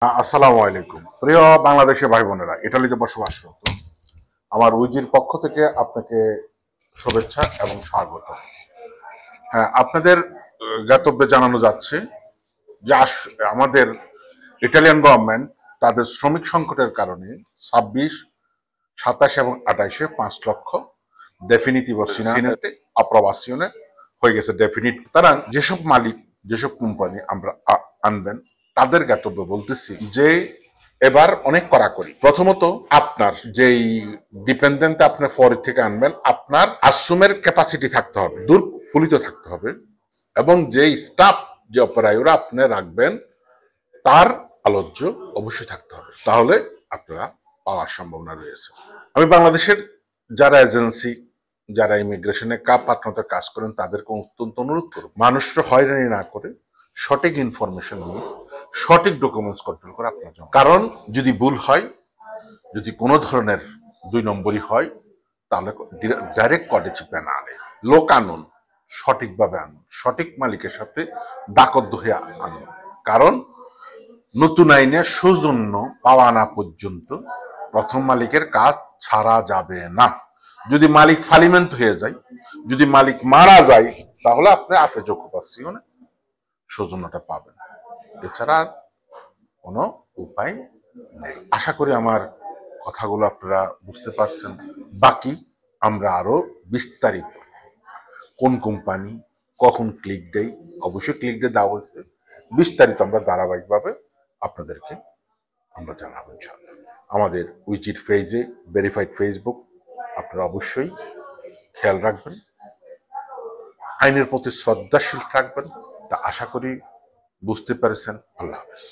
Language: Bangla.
আসসালামু আলাইকুম প্রিয় বাংলাদেশি ভাই বোনেরা, ইটালিতে বসবাসরত আমার উইজির পক্ষ থেকে আপনাকে শুভেচ্ছা এবং স্বাগত। হ্যাঁ, আপনাদের জ্ঞাতব্যে জানানো যাচ্ছে যে আমাদের ইটালিয়ান গভর্নমেন্ট তাদের শ্রমিক সংকটের কারণে 26, 27 এবং 28-এ 5 লক্ষ ডেফিনিটিভ সিনেটে অ্যাপ্রোভাশনে হয়ে গেছে। ডেফিনিট তারা যেসব মালিক, যেসব কোম্পানি আমরা আনবেন তাদের জ্ঞাতব্য বলতেছি যে এবার অনেক কড়াকড়ি। প্রথমত, আপনার যেই ডিপেন্ডেন্ট আপনার ফরেন থেকে আনবেন, আপনার আশ্রমের ক্যাপাসিটি থাকতে হবে, দুর্ফুলিত থাকতে হবে, এবং যেই স্টাফ, যে অপারেটর আপনি রাখবেন তার আলোচ্য অবশ্যই থাকতে হবে, তাহলে আপনারা পাওয়ার সম্ভাবনা রয়েছে। আমি বাংলাদেশের যারা এজেন্সি, যারা ইমিগ্রেশনে পার্টনারদের কাজ করেন তাদেরকে অত্যন্ত অনুরোধ করব, মানুষরা হয়রানি না করে সঠিক ইনফরমেশন নিয়ে সঠিক ডকুমেন্টস কন্ট্রোল করে আপনার জন্য। কারণ যদি ভুল হয়, যদি কোনো ধরনের 2 নম্বরই হয়, তাহলে ডাইরেক্ট কটে চিপে না আনে। লোক আনুন, সঠিকভাবে আনুন, সঠিক মালিকের সাথে দাকদ্দ হয়ে আনুন। কারণ নতুন আইনে সৌজন্য পাওয়া না পর্যন্ত প্রথম মালিকের কাজ ছাড়া যাবে না। যদি মালিক ফালিমেন্ট হয়ে যায়, যদি মালিক মারা যায়, তাহলে আপনি আতে যোগ্যপাচ্ছিও সৌজন্যটা পাবেন, এছাড়া আর কোনো উপায় নেই। আশা করি আমার কথাগুলো আপনারা বুঝতে পারছেন। বাকি আমরা আরো বিস্তারিত কোন কোম্পানি কখন ক্লিক দেয়, অবশ্যই ক্লিক দিয়ে দেওয়া হচ্ছে, বিস্তারিত আমরা ধারাবাহিকভাবে আপনাদেরকে আমরা জানাবো ইনশাআল্লাহ। আমাদের উইচিট পেজে, ভেরিফাইড ফেসবুক, আপনারা অবশ্যই খেয়াল রাখবেন, আইনের প্রতি শ্রদ্ধাশীল থাকবেন। তা আশা করি বুঝতে পেরেছেন। আল্লাহ হাফেজ।